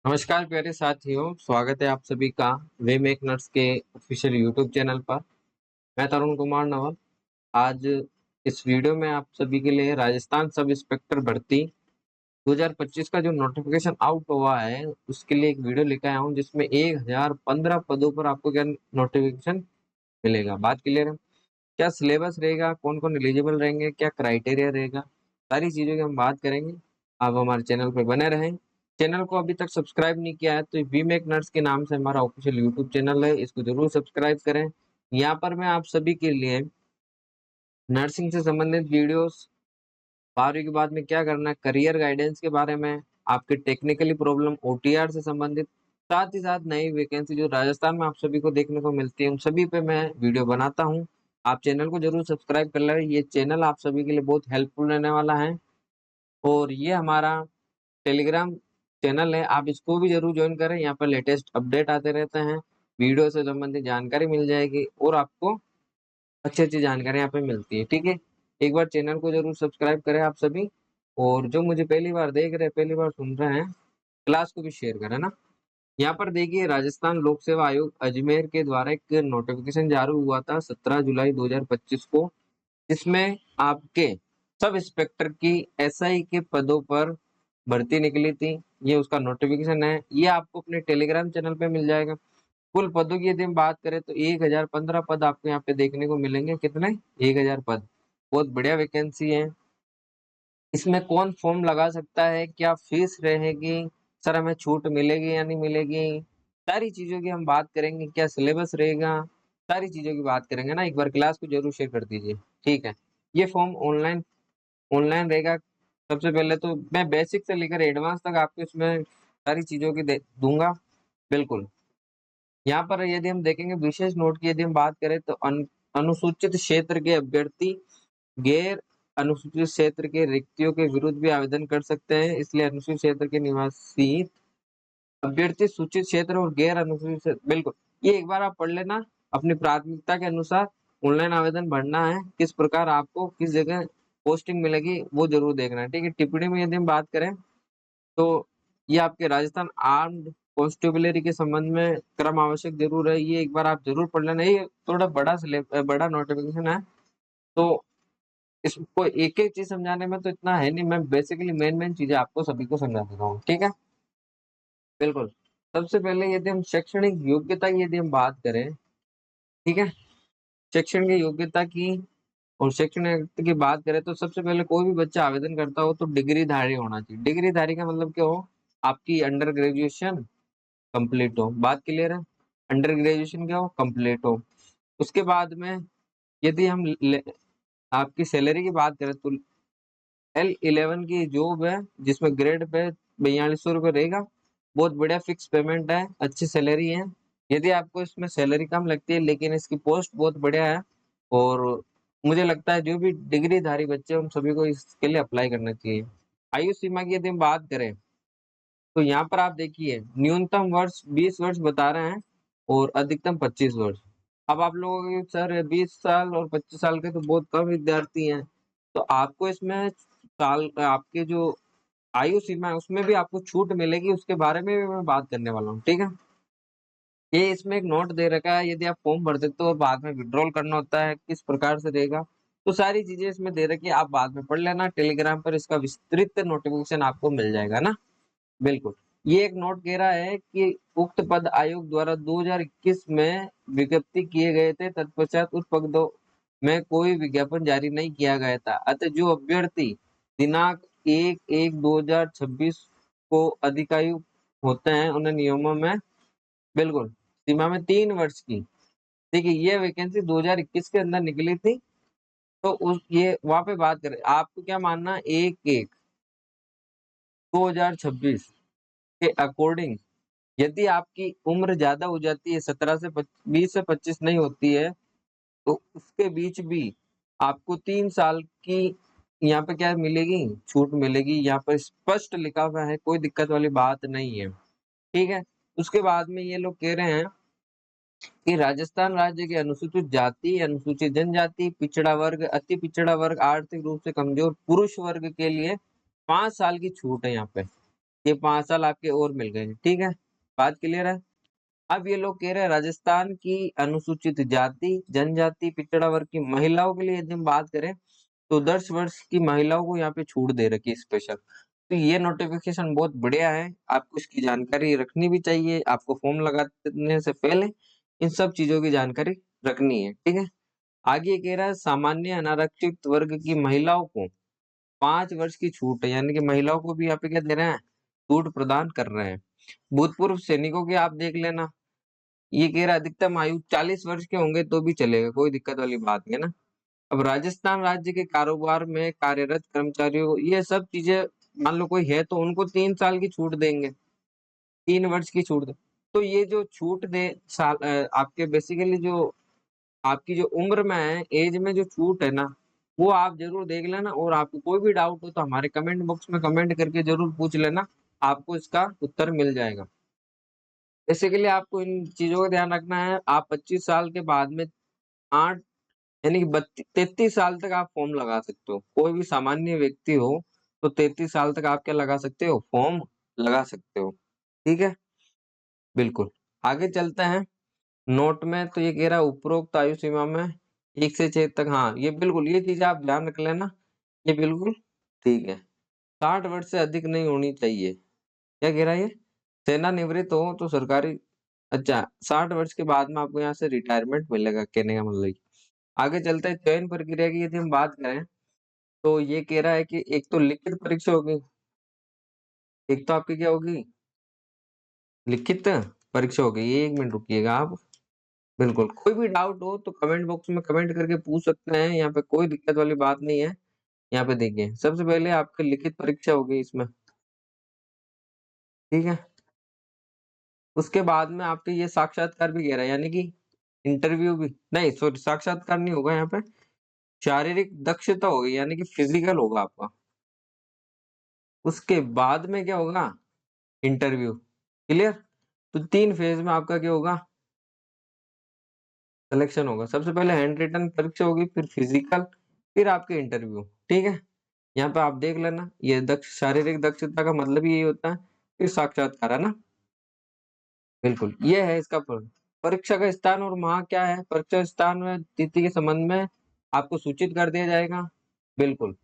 नमस्कार प्यारे साथियों, स्वागत है आप सभी का वे मेक नर्स के ऑफिशियल यूट्यूब चैनल पर। मैं तरुण कुमार नवल। आज इस वीडियो में आप सभी के लिए राजस्थान सब इंस्पेक्टर भर्ती 2025 का जो नोटिफिकेशन आउट हुआ है उसके लिए एक वीडियो लेकर आया हूँ, जिसमें 1015 पदों पर आपको क्या नोटिफिकेशन मिलेगा। बात क्लियर है? क्या सिलेबस रहेगा, कौन कौन एलिजिबल रहेंगे, क्या क्राइटेरिया रहेगा, सारी चीज़ों की हम बात करेंगे। आप हमारे चैनल पर बने रहें। चैनल को अभी तक सब्सक्राइब नहीं किया है तो वी मेक नर्स के नाम से हमारा ऑफिशियल यूट्यूब चैनल है, इसको जरूर सब्सक्राइब करें। यहाँ पर मैं आप सभी के लिए नर्सिंग से संबंधित वीडियोस, 12वीं के बाद में क्या करना है, करियर गाइडेंस के बारे में, आपके टेक्निकली प्रॉब्लम ओटीआर से संबंधित, साथ ही साथ नई वैकेंसी जो राजस्थान में आप सभी को देखने को मिलती है, उन सभी पे मैं वीडियो बनाता हूँ। आप चैनल को जरूर सब्सक्राइब कर लें, ये चैनल आप सभी के लिए बहुत हेल्पफुल रहने वाला है। और ये हमारा टेलीग्राम चैनल है, आप इसको भी जरूर ज्वाइन करें। यहाँ पर लेटेस्ट अपडेट आते रहते हैं, वीडियो से संबंधित जानकारी मिल जाएगी और आपको अच्छी अच्छी जानकारी यहाँ पे मिलती है। ठीक है, एक बार चैनल को जरूर सब्सक्राइब करें आप सभी। और जो मुझे पहली बार देख रहे हैं, पहली बार सुन रहे हैं, क्लास को भी शेयर करें ना। यहाँ पर देखिए, राजस्थान लोक सेवा आयोग अजमेर के द्वारा एक नोटिफिकेशन जारी हुआ था 17 जुलाई 2025 को, जिसमें आपके सब इंस्पेक्टर की एसआई के पदों पर भर्ती निकली थी। ये उसका नोटिफिकेशन है, ये आपको अपने टेलीग्राम चैनल पे मिल जाएगा। कुल पदों की यदि हम बात करें तो 1015 पद आपको यहाँ पे देखने को मिलेंगे। कितने? 1000 पद। बहुत बढ़िया वैकेंसी है। इसमें कौन फॉर्म लगा सकता है, क्या फीस रहेगी, सर हमें छूट मिलेगी या नहीं मिलेगी, सारी चीजों की हम बात करेंगे। क्या सिलेबस रहेगा, सारी चीजों की बात करेंगे ना। एक बार क्लास को जरूर शेयर कर दीजिए। ठीक है, ये फॉर्म ऑनलाइन ऑनलाइन रहेगा। सबसे पहले तो मैं बेसिक से लेकर एडवांस तक आपको इसमें सारी चीजों की दूंगा। बिल्कुल। यहाँ पर यदि हम देखेंगे विशेष नोट की यदि हम बात करें तो अनुसूचित क्षेत्र के अभ्यर्थी गैर अनुसूचित क्षेत्र के रिक्तियों के विरुद्ध भी आवेदन कर सकते हैं, इसलिए अनुसूचित क्षेत्र के निवासी अभ्यर्थी सूचित क्षेत्र और गैर अनुसूचित क्षेत्र, बिल्कुल ये एक बार आप पढ़ लेना। अपनी प्राथमिकता के अनुसार ऑनलाइन आवेदन भरना है, किस प्रकार आपको किस जगह पोस्टिंग मिलेगी वो जरूर देखना है। ठीक है, टिप्पणी में यदि हम बात करें तो ये आपके राजस्थान आर्म्ड कॉन्स्टेबलरी के संबंध में क्रम आवश्यक जरूर है, ये एक बार आप जरूर पढ़ लेना। ये थोड़ा बड़ा नोटिफिकेशन है, तो इसको एक एक चीज समझाने में तो इतना है नहीं, मैं बेसिकली मेन मेन चीजें आपको सभी को समझा देता हूँ। ठीक है, बिल्कुल। सबसे पहले यदि हम शैक्षणिक योग्यता की यदि हम बात करें, ठीक है, शैक्षणिक योग्यता की और शैक्षणिक की बात करें तो सबसे पहले कोई भी बच्चा आवेदन करता हो तो डिग्रीधारी होना चाहिए। डिग्रीधारी का मतलब क्या हो, आपकी अंडर ग्रेजुएशन कंप्लीट हो। बात क्लियर है? अंडर ग्रेजुएशन क्या हो, कंप्लीट हो। उसके बाद में यदि हम आपकी सैलरी की बात करें तो L11 की जॉब है, जिसमें ग्रेड पे 4200 रुपये रहेगा। बहुत बढ़िया फिक्स पेमेंट है, अच्छी सैलरी है। यदि आपको इसमें सैलरी कम लगती है लेकिन इसकी पोस्ट बहुत बढ़िया है, और मुझे लगता है जो भी डिग्रीधारी बच्चे हैं उन सभी को इसके लिए अप्लाई करना चाहिए। आयु सीमा की यदि हम बात करें तो यहाँ पर आप देखिए, न्यूनतम वर्ष 20 वर्ष बता रहे हैं और अधिकतम 25 वर्ष। अब आप लोगों के सर 20 साल और 25 साल के तो बहुत कम विद्यार्थी हैं, तो आपको इसमें साल आपके जो आयु सीमा है उसमें भी आपको छूट मिलेगी, उसके बारे में भी मैं बात करने वाला हूँ। ठीक है, ये इसमें एक नोट दे रखा है, यदि आप फॉर्म भर देते हो बाद में विड्रॉल करना होता है किस प्रकार से रहेगा, तो सारी चीजें इसमें दे रखी है, आप बाद में पढ़ लेना। टेलीग्राम पर इसका विस्तृत नोटिफिकेशन आपको मिल जाएगा ना। बिल्कुल। ये एक नोट कह रहा है कि उक्त पद आयोग द्वारा 2021 में विज्ञप्ति किए गए थे, तत्पश्चात उस पदों में कोई विज्ञापन जारी नहीं किया गया था। अतः जो अभ्यर्थी दिनांक 1/1/2026 को अधिकायु होते हैं उन्हें नियमों में, बिल्कुल, सीमा में 3 वर्ष की, देखिए ये वैकेंसी 2021 के अंदर निकली थी, तो उस ये वहां पे बात करें आपको क्या मानना, 1/1/2026 के अकॉर्डिंग यदि आपकी उम्र ज्यादा हो जाती है, 20 से 25 नहीं होती है, तो उसके बीच भी आपको 3 साल की यहाँ पे क्या मिलेगी, छूट मिलेगी। यहाँ पर स्पष्ट लिखा हुआ है, कोई दिक्कत वाली बात नहीं है। ठीक है, उसके बाद में ये लोग कह रहे हैं कि राजस्थान राज्य के अनुसूचित जाति, अनुसूचित जनजाति, पिछड़ा वर्ग, अति पिछड़ा वर्ग, आर्थिक रूप से कमजोर पुरुष वर्ग के लिए 5 साल की छूट है यहाँ पे। ये 5 साल आपके और मिल गए, ठीक है, बात क्लियर है। अब ये लोग कह रहे हैं राजस्थान की अनुसूचित जाति, जनजाति, पिछड़ा वर्ग की महिलाओं के लिए यदि हम बात करें तो 10 वर्ष की महिलाओं को यहाँ पे छूट दे रखी है स्पेशल। तो ये नोटिफिकेशन बहुत बढ़िया है, आपको इसकी जानकारी रखनी भी चाहिए, आपको फॉर्म लगाने से पहले इन सब चीजों की जानकारी रखनी है, ठीक है। आगे ये कह रहा है सामान्य अनारक्षित वर्ग की महिलाओं को 5 वर्ष की छूट है, यानी कि महिलाओं को भी यहाँ पे क्या दे रहे हैं, छूट प्रदान कर रहे हैं। भूतपूर्व सैनिकों की आप देख लेना, ये कह रहा है अधिकतम आयु 40 वर्ष के होंगे तो भी चलेगा, कोई दिक्कत वाली बात नहीं है ना। अब राजस्थान राज्य के कारोबार में कार्यरत कर्मचारियों को ये सब चीजें, मान लो कोई है तो उनको 3 साल की छूट देंगे, 3 वर्ष की छूट दे। तो ये जो छूट दे साल आपके बेसिकली जो आपकी जो उम्र में है, एज में जो छूट है ना, वो आप जरूर देख लेना। और आपको कोई भी डाउट हो तो हमारे कमेंट बॉक्स में कमेंट करके जरूर पूछ लेना, आपको इसका उत्तर मिल जाएगा। बेसिकली आपको इन चीजों का ध्यान रखना है। आप 25 साल के बाद में 8 यानी कि 33 साल तक आप फॉर्म लगा सकते हो। कोई भी सामान्य व्यक्ति हो तो 33 साल तक आप क्या लगा सकते हो, फॉर्म लगा सकते हो, ठीक है, बिल्कुल। आगे चलते हैं। नोट में तो ये कह रहा है उपरोक्त आयु सीमा में 1 से 6 तक, हाँ ये बिल्कुल, ये चीज आप ध्यान रख लेना, ये बिल्कुल ठीक है। 60 वर्ष से अधिक नहीं होनी चाहिए। क्या कह रहा है ये, सेवानिवृत्त हो तो सरकारी, अच्छा 60 वर्ष के बाद में आपको यहाँ से रिटायरमेंट मिलेगा, कहने का मतलब ये। आगे चलते हैं चयन प्रक्रिया की यदि हम बात करें तो ये कह रहा है कि एक तो लिखित परीक्षा होगी, एक तो आपकी क्या होगी, लिखित परीक्षा होगी। ये 1 मिनट रुकिएगा आप, बिल्कुल। कोई भी डाउट हो तो कमेंट बॉक्स में कमेंट करके पूछ सकते हैं, यहाँ पे कोई दिक्कत वाली बात नहीं है। यहाँ पे देखिए सबसे पहले आपकी लिखित परीक्षा होगी इसमें, ठीक है। उसके बाद में आपके ये साक्षात्कार भी कह रहा है, यानी कि इंटरव्यू भी नहीं, सॉरी साक्षात्कार नहीं होगा यहाँ पे, शारीरिक दक्षता होगी, यानी कि फिजिकल होगा आपका। उसके बाद में क्या होगा, इंटरव्यू, क्लियर। तो 3 फेज में आपका क्या होगा, सिलेक्शन होगा। सबसे पहले हैंड रिटन परीक्षा होगी, फिर फिजिकल, फिर आपके इंटरव्यू, ठीक है। यहाँ पे आप देख लेना, ये शारीरिक दक्षता का मतलब यही होता है, फिर साक्षात्कार, है ना, बिल्कुल। ये है इसका परीक्षा का स्थान और माह क्या है, परीक्षा स्थान में तिथि के संबंध में आपको सूचित कर दिया जाएगा, बिल्कुल।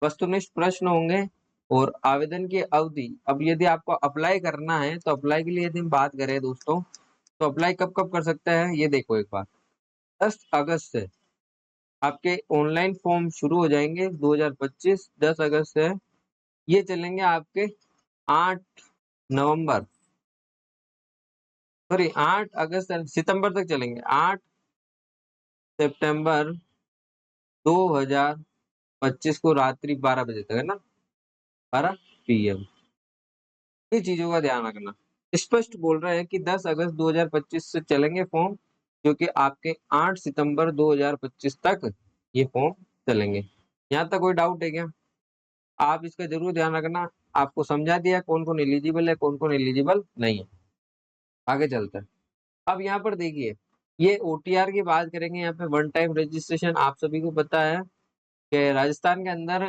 वस्तुनिष्ठ प्रश्न होंगे और आवेदन की अवधि। अब यदि आपको अप्लाई करना है तो अप्लाई के लिए यदि हम बात करें दोस्तों, तो अप्लाई कब कब कर सकते हैं, ये देखो एक बार। 10 अगस्त से आपके ऑनलाइन फॉर्म शुरू हो जाएंगे 2025, 10 अगस्त से ये चलेंगे आपके 8 नवंबर, सॉरी 8 अगस्त सितंबर तक चलेंगे, 8 सितंबर 2025 को रात्रि 12 बजे तक, है ना, 12 PM। ये चीजों का ध्यान रखना। स्पष्ट बोल रहे हैं कि 10 अगस्त 2025 से चलेंगे फॉर्म, जो कि आपके 8 सितंबर 2025 तक ये फॉर्म चलेंगे। यहाँ तक कोई डाउट है क्या, आप इसका जरूर ध्यान रखना। आपको समझा दिया कौन कौन एलिजिबल है, कौन कौन एलिजिबल नहीं है। आगे चलते हैं। अब यहाँ पर देखिए, ये OTR की बात करेंगे। यहाँ पे वन टाइम रजिस्ट्रेशन, आप सभी को पता है कि राजस्थान के अंदर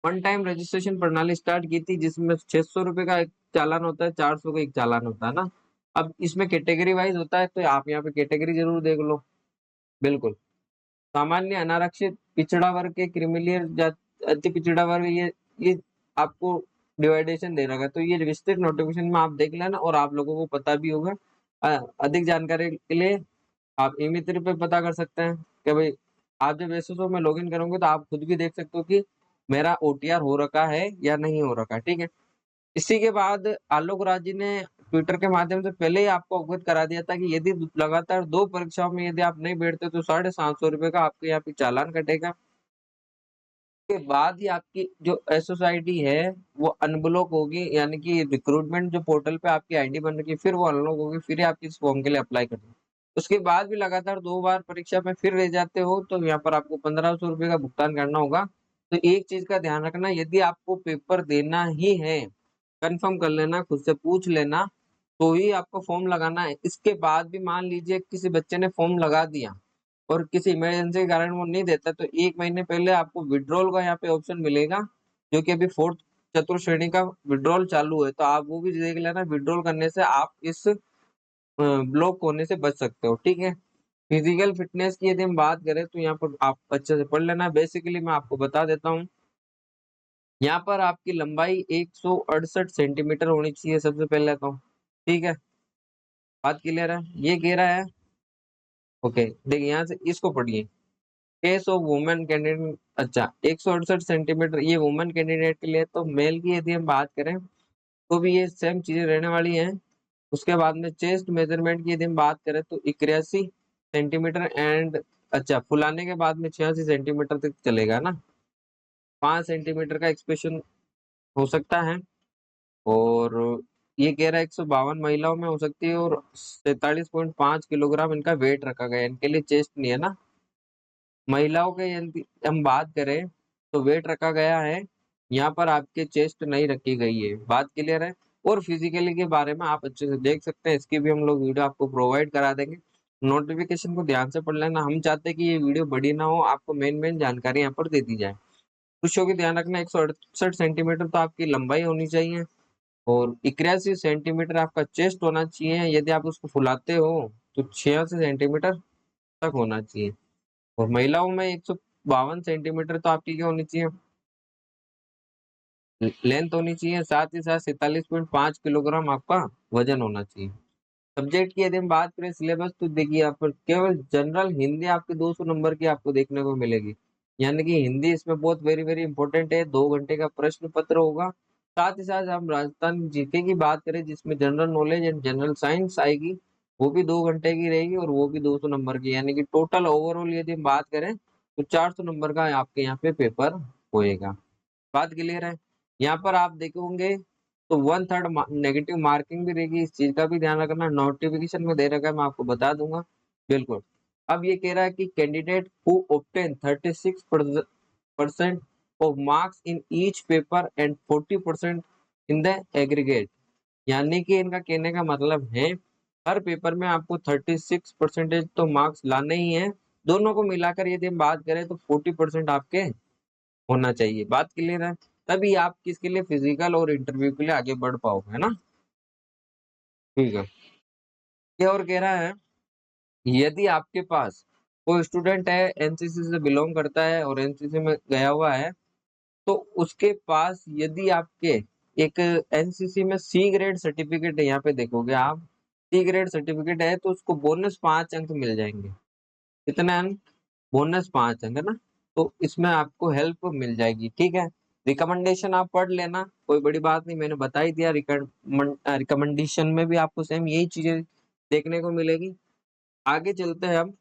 वन टाइम रजिस्ट्रेशन प्रणाली स्टार्ट की थी, जिसमें 600 रुपए का एक चालान होता है, 400 का एक चालान होता है ना। अब इसमें कैटेगरी वाइज होता है, तो आप यहाँ पे कैटेगरी जरूर देख लो, बिल्कुल। सामान्य अनारक्षित पिछड़ा वर्ग के क्रिमिलियर अति पिछड़ा वर्ग, ये आपको डिवाइडेशन दे रखा है, तो ये विस्तृत नोटिफिकेशन में आप देख लेना और आप लोगों को पता भी होगा। अधिक जानकारी के लिए आप ई-मित्र पे पता कर सकते हैं कि भाई, आप जब एसएसओ में लॉगिन करोगे तो आप खुद भी देख सकते हो कि मेरा OTR हो रखा है या नहीं हो रखा, ठीक है। इसी के बाद आलोक राज जी ने ट्विटर के माध्यम से पहले ही आपको अवगत करा दिया था कि यदि लगातार 2 परीक्षाओं में यदि आप नहीं बैठते तो 750 रुपए का आपके यहाँ पे चालान कटेगा। के बाद ही आपकी जो SSID है वो अनब्लॉक होगी, यानी कि रिक्रूटमेंट जो पोर्टल पे आपकी आईडी बन रखी है फिर वो अनलॉक होगी, फिर आप इस फॉर्म के लिए अप्लाई करते। उसके बाद भी लगातार 2 बार परीक्षा में फिर रह जाते हो तो यहाँ पर आपको 1500 रुपए का भुगतान करना होगा। तो एक चीज का ध्यान रखना, यदि आपको पेपर देना ही है, कंफर्म कर लेना, खुद से पूछ लेना, तो ही आपको फॉर्म लगाना है। इसके बाद भी मान लीजिए किसी बच्चे ने फॉर्म लगा दिया और किसी इमरजेंसी के कारण वो नहीं देता, तो 1 महीने पहले आपको विड्रॉल का यहाँ पे ऑप्शन मिलेगा, जो कि अभी 4th चतुर्श्रेणी का विड्रॉल चालू है, तो आप वो भी देख लेना। विड्रॉल करने से आप इस ब्लॉक होने से बच सकते हो, ठीक है। फिजिकल फिटनेस की यदि हम बात करें तो यहाँ पर आप अच्छे से पढ़ लेना। बेसिकली मैं आपको बता देता हूँ, यहाँ पर आपकी लंबाई 168 सेंटीमीटर होनी चाहिए सबसे पहले तो, ठीक है। बात क्लियर है? ये कह रहा है, ओके। देखिए यहाँ से इसको पढ़िए। केस ऑफ वुमेन कैंडिडेट, अच्छा 168 सेंटीमीटर ये वुमेन कैंडिडेट के लिए। तो मेल की यदि हम बात करें तो भी ये सेम चीजें रहने वाली हैं। उसके बाद में चेस्ट मेजरमेंट की यदि हम बात करें तो 81 सेंटीमीटर एंड, अच्छा फुलाने के बाद में 86 सेंटीमीटर तक चलेगा ना। 5 सेंटीमीटर का एक्सपेंशन हो सकता है। और ये कह रहा है 152 महिलाओं में हो सकती है, और 47.5 किलोग्राम इनका वेट रखा गया है। इनके लिए चेस्ट नहीं है ना। महिलाओं के यदि हम बात करें तो वेट रखा गया है, यहाँ पर आपके चेस्ट नहीं रखी गई है। बात क्लियर है? और फिजिकली के बारे में आप अच्छे से देख सकते हैं, इसकी भी हम लोग वीडियो आपको प्रोवाइड करा देंगे। नोटिफिकेशन को ध्यान से पढ़ लेना। हम चाहते हैं कि ये वीडियो बड़ी ना हो, आपको मेन मेन जानकारी यहाँ पर दे दी जाए। पुरुषों की ध्यान रखना, 168 सेंटीमीटर तो आपकी लंबाई होनी चाहिए, और 81 सेंटीमीटर आपका चेस्ट होना चाहिए। यदि आप उसको फुलाते हो तो 86 सेंटीमीटर तक होना चाहिए। और महिलाओं में 152 सेंटीमीटर तो आपकी क्या होनी चाहिए, लेंथ होनी चाहिए। साथ ही साथ 47.5 किलोग्राम आपका वजन होना चाहिए। सब्जेक्ट की यदि हम बात करें सिलेबस, तो देखिए यहाँ पर केवल जनरल हिंदी आपके 200 नंबर की आपको देखने को मिलेगी। यानी कि हिंदी इसमें बहुत वेरी वेरी इंपॉर्टेंट है। 2 घंटे का प्रश्न पत्र होगा। साथ ही साथ हम राजस्थान जीके की बात करें जिसमें general knowledge and general science आएगी, वो भी 2 घंटे की रहेगी, और वो भी 200 नंबर की। यानी कि टोटल ओवरऑल यदि हम बात करें तो 400 नंबर का आपके यहाँ पे पेपर होएगा। बात क्लियर है? यहाँ पर आप देखोगे तो 1/3 नेगेटिव मार्किंग भी रहेगी। इस चीज का भी ध्यान रखना। नोटिफिकेशन में दे रखा है, मैं आपको बता दूंगा बिल्कुल। अब ये कह रहा है कि candidate who obtain 36% of marks in each paper and 40% in the aggregate. यानी कि इनका कहने का मतलब है हर पेपर में आपको 36% तो मार्क्स लाने ही है। दोनों को मिलाकर यदि हम बात करें तो 40% आपके होना चाहिए। बात क्लियर है? तभी आप किसके लिए फिजिकल और इंटरव्यू के लिए आगे बढ़ पाओ, है ना। ठीक है। ये और कह रहा है, यदि आपके पास कोई स्टूडेंट है एनसीसी से बिलोंग करता है और एनसीसी में गया हुआ है, तो उसके पास यदि आपके एक एनसीसी में सी ग्रेड सर्टिफिकेट है, यहाँ पे देखोगे आप सी ग्रेड सर्टिफिकेट है, तो उसको बोनस 5 अंक मिल जाएंगे। कितने अंक? बोनस 5 अंक, है ना। तो इसमें आपको हेल्प मिल जाएगी, ठीक है। रिकमेंडेशन आप पढ़ लेना, कोई बड़ी बात नहीं, मैंने बता ही दिया। रिकमेंडेशन में भी आपको सेम यही चीजें देखने को मिलेगी। आगे चलते हैं हम।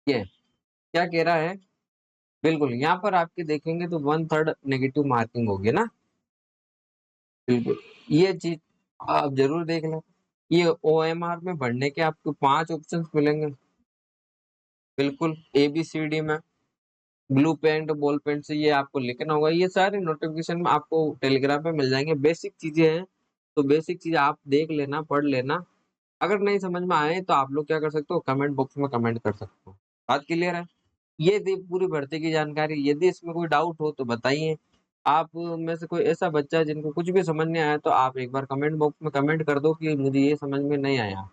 ये क्या कह रहा है, बिल्कुल यहाँ पर आपके देखेंगे तो 1/3 नेगेटिव मार्किंग होगी ना। बिल्कुल, ये चीज आप जरूर देख लें। ये ओएमआर में बढ़ने के आपको 5 ऑप्शंस मिलेंगे, बिल्कुल ABCD में। ब्लू पेंट बॉल पेंट से ये आपको लिखना होगा। ये सारे नोटिफिकेशन में आपको टेलीग्राम पे मिल जाएंगे। बेसिक चीजें हैं, तो बेसिक चीज आप देख लेना, पढ़ लेना। अगर नहीं समझ में आए तो आप लोग क्या कर सकते हो, कमेंट बॉक्स में कमेंट कर सकते हो। बात क्लियर है? ये थी पूरी भर्ती की जानकारी। यदि इसमें कोई डाउट हो तो बताइए। आप में से कोई ऐसा बच्चा है जिनको कुछ भी समझ नहीं आया, तो आप एक बार कमेंट बॉक्स में कमेंट कर दो कि मुझे ये समझ में नहीं आया।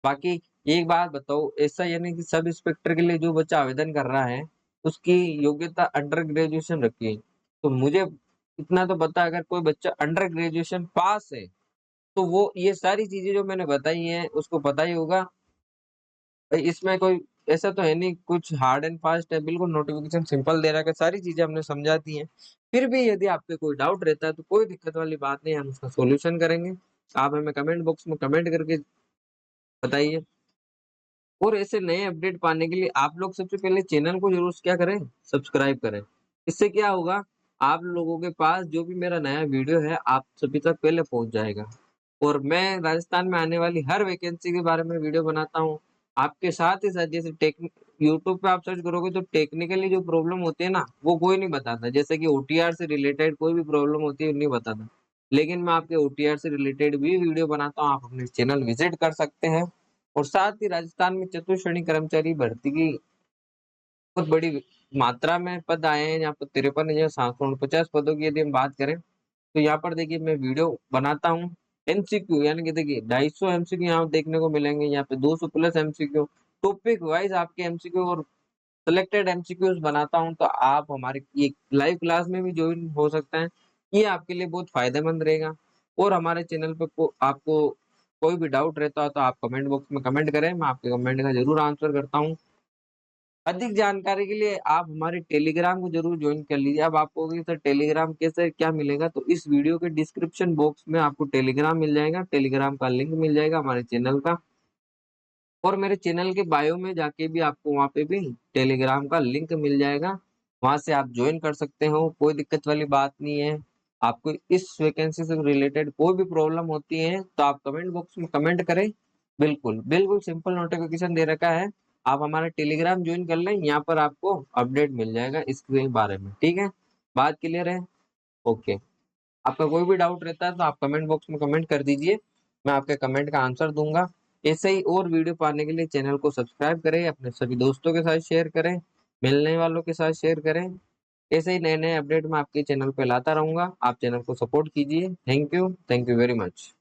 बाकी एक बात बताओ, ऐसा यानी कि सब इंस्पेक्टर के लिए जो बच्चा आवेदन कर रहा है उसकी योग्यता अंडर ग्रेजुएशन रखी है। तो मुझे इतना तो पता है, अगर कोई बच्चा अंडर ग्रेजुएशन पास है तो वो ये सारी चीजें जो मैंने बताई हैं उसको पता ही होगा। भाई इसमें कोई ऐसा तो है नहीं कुछ हार्ड एंड फास्ट है, बिल्कुल नोटिफिकेशन सिंपल दे रखा है, सारी चीजें हमने समझा दी हैं। फिर भी यदि आपके कोई डाउट रहता है तो कोई दिक्कत वाली बात नहीं है, हम उसका सॉल्यूशन करेंगे। आप हमें कमेंट बॉक्स में कमेंट करके बताइए। और ऐसे नए अपडेट पाने के लिए आप लोग सबसे पहले चैनल को जरूर क्या करें, सब्सक्राइब करें। इससे क्या होगा, आप लोगों के पास जो भी मेरा नया वीडियो है आप सभी तक पहले पहुंच जाएगा। और मैं राजस्थान में आने वाली हर वैकेंसी के बारे में वीडियो बनाता हूँ। आपके साथ ही साथ जैसे यूट्यूब पे आप सर्च करोगे तो टेक्निकली जो प्रॉब्लम होती है ना वो कोई नहीं बताता। जैसे कि ओटीआर से रिलेटेड कोई भी प्रॉब्लम होती है नहीं बताता, लेकिन मैं आपके ओटीआर से रिलेटेड भी वीडियो बनाता हूँ। आप अपने चैनल विजिट कर सकते हैं। और साथ ही राजस्थान में चतुर्श्रेणी कर्मचारी भर्ती की बहुत बड़ी मात्रा में पद आए हैं, यहाँ पर 53,749 पदों की यदि हम बात करें, तो यहाँ पर देखिए मैं वीडियो बनाता हूँ एमसीक्यू, यानी कि देखिए 250 एमसीक्यू यहाँ देखने को मिलेंगे, यहाँ पे 200 प्लस एमसीक्यू, टॉपिक वाइज आपके एमसीक्यू और सिलेक्टेड एमसीक्यूज बनाता हूँ, तो आप हमारे ये लाइव क्लास में भी ज्वाइन हो सकते हैं। ये आपके लिए बहुत फायदेमंद रहेगा। और हमारे चैनल पे आपको कोई भी डाउट रहता हो तो आप कमेंट बॉक्स में कमेंट करें, मैं आपके कमेंट का जरूर आंसर करता हूँ। अधिक जानकारी के लिए आप हमारे टेलीग्राम को जरूर ज्वाइन कर लीजिए। अब आपको सर टेलीग्राम कैसे क्या मिलेगा, तो इस वीडियो के डिस्क्रिप्शन बॉक्स में आपको टेलीग्राम मिल जाएगा, टेलीग्राम का लिंक मिल जाएगा हमारे चैनल का, और मेरे चैनल के बायो में जाके भी आपको वहाँ पे भी टेलीग्राम का लिंक मिल जाएगा, वहां से आप ज्वाइन कर सकते हो, कोई दिक्कत वाली बात नहीं है। आपको इस वैकेंसी से रिलेटेड कोई भी प्रॉब्लम होती है तो आप कमेंट बॉक्स में कमेंट करें। बिल्कुल बिल्कुल सिंपल नोटिफिकेशन दे रखा है, आप हमारा टेलीग्राम ज्वाइन कर लें, यहाँ पर आपको अपडेट मिल जाएगा इसके बारे में। ठीक है, बात क्लियर है? ओके। आपका कोई भी डाउट रहता है तो आप कमेंट बॉक्स में कमेंट कर दीजिए, मैं आपके कमेंट का आंसर दूंगा। ऐसे ही और वीडियो पाने के लिए चैनल को सब्सक्राइब करें, अपने सभी दोस्तों के साथ शेयर करें, मिलने वालों के साथ शेयर करें। ऐसे ही नए नए अपडेट मैं आपके चैनल पे लाता रहूंगा, आप चैनल को सपोर्ट कीजिए। Thank you very much.